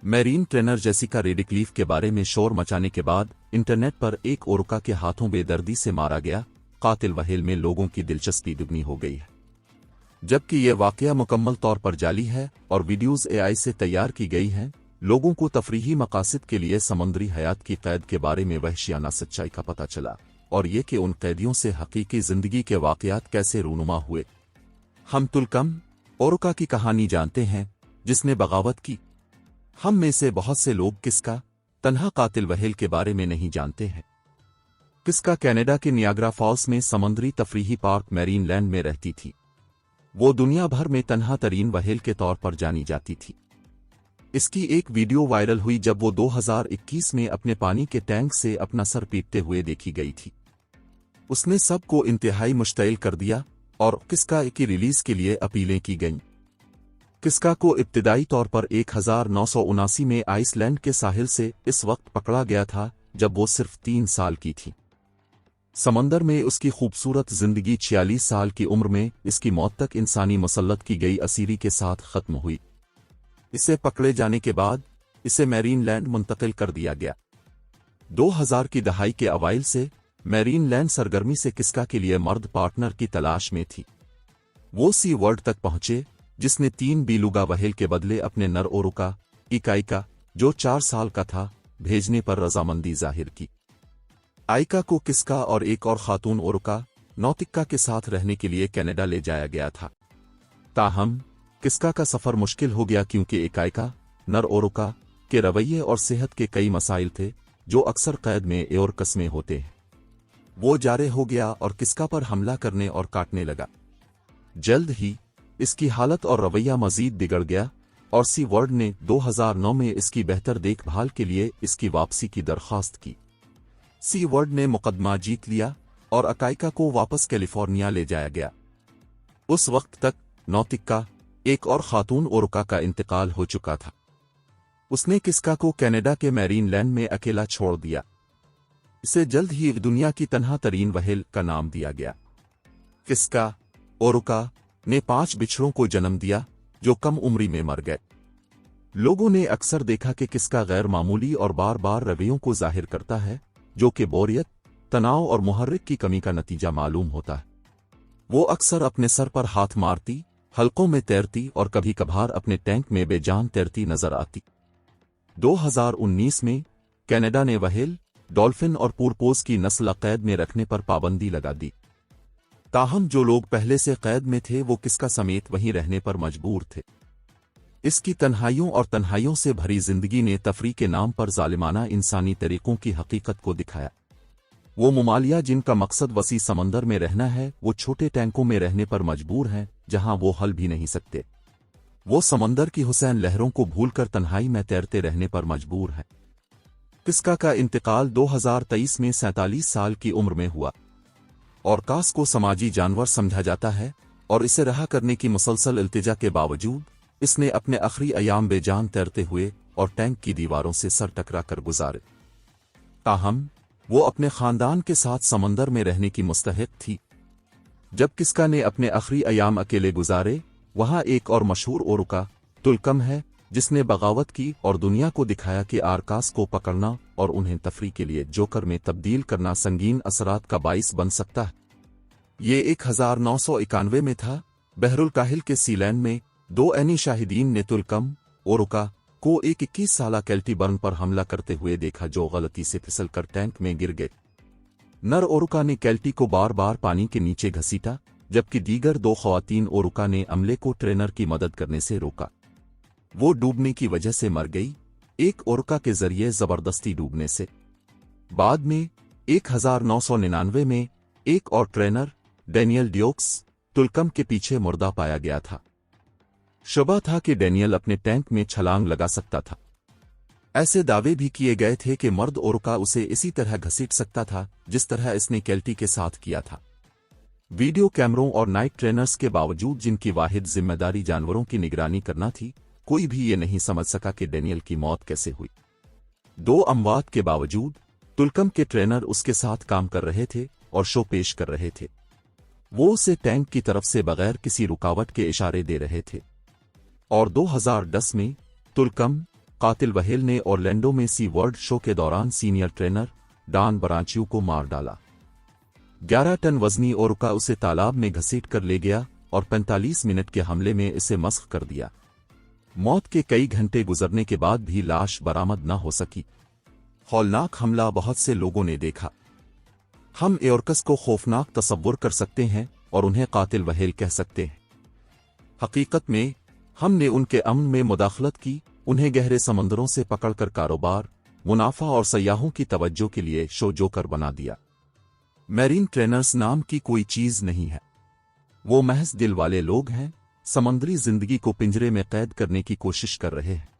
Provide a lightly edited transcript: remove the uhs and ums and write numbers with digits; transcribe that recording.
Marine trainer Jessica रेडिक्लीफ के बारे में शोर मचाने के बाद इंटरनेट पर एक ओरुका के हाथों बेदर्दी से मारा गया कातिल व्हेल में लोगों की दिलचस्पी दुगनी हो गई है। जबकि यह वाकया मुकम्मल तौर पर जाली है और वीडियोज़ एआई से तैयार की गई हैं, लोगों को तफरीही मकासद के लिए समुद्री हयात की कैद के बारे में वहशियाना सच्चाई का पता चला और ये कि उन कैदियों से हकीकी जिंदगी के वाकयात कैसे रूनुमा हुए। हम तुलकम ओरुका की कहानी जानते हैं जिसने बगावत की। हम में से बहुत से लोग किस्का तन्हा कातिल व्हेल के बारे में नहीं जानते हैं। किस्का कनाडा के नियाग्रा फॉल्स में समुद्री तफरीही पार्क मैरीन लैंड में रहती थी। वो दुनिया भर में तन्हा तरीन व्हेल के तौर पर जानी जाती थी। इसकी एक वीडियो वायरल हुई जब वो 2021 में अपने पानी के टैंक से अपना सर पीटते हुए देखी गई थी। उसने सबको इंतहाई मुश्तइल कर दिया और किस्का की रिलीज के लिए अपीलें की गईं। किस्का को इब्तिदाई तौर पर 1979 में आइसलैंड के साहिल से इस वक्त पकड़ा गया था जब वो सिर्फ 3 साल की थी। समंदर में उसकी खूबसूरत जिंदगी 46 साल की उम्र में इसकी मौत तक इंसानी मुसल्लत की गई असीरी के साथ खत्म हुई। इसे पकड़े जाने के बाद इसे मैरीन लैंड मुंतकिल कर दिया गया। 2000 की दहाई के अवाइल से मैरीन लैंड सरगर्मी से किस्का के लिए मर्द पार्टनर की तलाश में थी। वो सी वर्ल्ड तक पहुंचे जिसने 3 बीलुगा व्हेल के बदले अपने नर ओरुका इकाइका जो 4 साल का था भेजने पर रजामंदी जाहिर की। आइका को किस्का और एक और खातून ओरुका नौतिक्का के साथ रहने के लिए कनाडा ले जाया गया था। ताहम किस्का का सफर मुश्किल हो गया क्योंकि इकाइका नर ओरुका के रवैये और सेहत के कई मसाइल थे जो अक्सर कैद में एओरकस में होते हैं। वो जारे हो गया और किस्का पर हमला करने और काटने लगा। जल्द ही इसकी हालत और रवैया मजीद बिगड़ गया और सी वर्ल्ड ने 2009 में इसकी बेहतर देखभाल के लिए इसकी वापसी की दरख्वास्त की। सी वर्ल्ड ने मुकदमा जीत लिया और अकाइका को वापस कैलिफोर्निया ले जाया गया। उस वक्त तक नौतिक्का एक और खातून ओरुका का इंतकाल हो चुका था। उसने किस्का को कनाडा के मैरीन लैंड में अकेला छोड़ दिया। इसे जल्द ही दुनिया की तन्हा तरीन व्हेल का नाम दिया गया। किस्का ओरुका ने 5 बिछड़ों को जन्म दिया जो कम उम्री में मर गए। लोगों ने अक्सर देखा कि किस्का गैर मामूली और बार बार रवैयों को जाहिर करता है जो कि बोरियत, तनाव और मुहर्रिक की कमी का नतीजा मालूम होता है। वो अक्सर अपने सर पर हाथ मारती, हलकों में तैरती और कभी कभार अपने टैंक में बेजान तैरती नजर आती। 2019 में कनाडा ने व्हेल, डॉल्फिन और पुरपोज की नस्ल कैद में रखने पर पाबंदी लगा दी। ताहम जो लोग पहले से कैद में थे वो किस्का समेत वहीं रहने पर मजबूर थे। इसकी तन्हाइयों से भरी जिंदगी ने तफरीह के नाम पर जालिमाना इंसानी तरीकों की हकीकत को दिखाया। वो ममालिया जिनका मकसद वसी समंदर में रहना है वो छोटे टैंकों में रहने पर मजबूर हैं जहां वो हल भी नहीं सकते। वो समंदर की हुसैन लहरों को भूलकर तन्हाई में तैरते रहने पर मजबूर हैं। किस्का का इंतकाल 2023 में 47 साल की उम्र में हुआ। ऑर्कास को समाजी जानवर समझा जाता है और इसे रहा करने की मुसलसल इल्तिजा के बावजूद इसने अपने आखिरी अयाम बेजान तैरते हुए और टैंक की दीवारों से सर टकरा कर गुजारे। ताहम वो अपने खानदान के साथ समंदर में रहने की मुस्तहिक थी। जब किस्का ने अपने आखिरी अयाम अकेले गुजारे, वहां एक और मशहूर ओरुका तुलकम है जिसने बगावत की और दुनिया को दिखाया कि आरकास को पकड़ना और उन्हें तफरीह के लिए जोकर में तब्दील करना संगीन असरात का बाइस बन सकता है। ये 1991 में था। बहरुल काहिल के सीलैंड में 2 ऐनी शाहिदीन ने तुलकम ओरुका को एक 21 साला कैल्टीबर्न पर हमला करते हुए देखा जो गलती से फिसल कर टैंक में गिर गए। नर ओरुका ने कैल्टी को बार बार पानी के नीचे घसीटा जबकि दीगर 2 ख्वातीन ओरुका ने अमले को ट्रेनर की मदद करने से रोका। वो डूबने की वजह से मर गई, एक ओरुका के जरिए जबरदस्ती डूबने से। बाद में 1999 में एक और ट्रेनर डैनियल डियोक्स तुलकम के पीछे मुर्दा पाया गया था। शुबा था कि डैनियल अपने टैंक में छलांग लगा सकता था। ऐसे दावे भी किए गए थे कि मर्द ओरुका उसे इसी तरह घसीट सकता था जिस तरह इसने कैल्टी के साथ किया था। वीडियो कैमरों और नाइट ट्रेनर्स के बावजूद जिनकी वाहिद जिम्मेदारी जानवरों की निगरानी करना थी, कोई भी ये नहीं समझ सका कि डैनियल की मौत कैसे हुई। 2 अमवात के बावजूद तुलकम के ट्रेनर उसके साथ काम कर रहे थे और शो पेश कर रहे थे। वो उसे टैंक की तरफ से बगैर किसी रुकावट के इशारे दे रहे थे। और 2010 में तुलकम قاتل وہیل نے اورلینڈو میں سی ورلڈ شو کے دوران سینئر ٹرینر ڈان برانچیو کو مار ڈالا۔ 11 ٹن وزنی اورکا اسے تالاب میں گھسیٹ کر لے گیا اور 45 منٹ کے حملے میں اسے مسخ کر دیا۔ موت کے کئی گھنٹے گزرنے کے بعد بھی لاش برآمد نہ ہو سکی۔ ہولناک حملہ بہت سے لوگوں نے دیکھا۔ ہم ایورکس کو خوفناک تصور کر سکتے ہیں اور انہیں قاتل وہیل کہہ سکتے ہیں۔ حقیقت میں ہم نے ان کے امن میں مداخلت کی، انہیں گہرے سمندروں سے پکڑ کر کاروبار، منافع اور سیاحوں کی توجہ کے لیے شو جوکر بنا دیا۔ میرین ٹرینرز نام کی کوئی چیز نہیں ہے، وہ محض دل والے لوگ ہیں، سمندری زندگی کو پنجرے میں قید کرنے کی کوشش کر رہے ہیں۔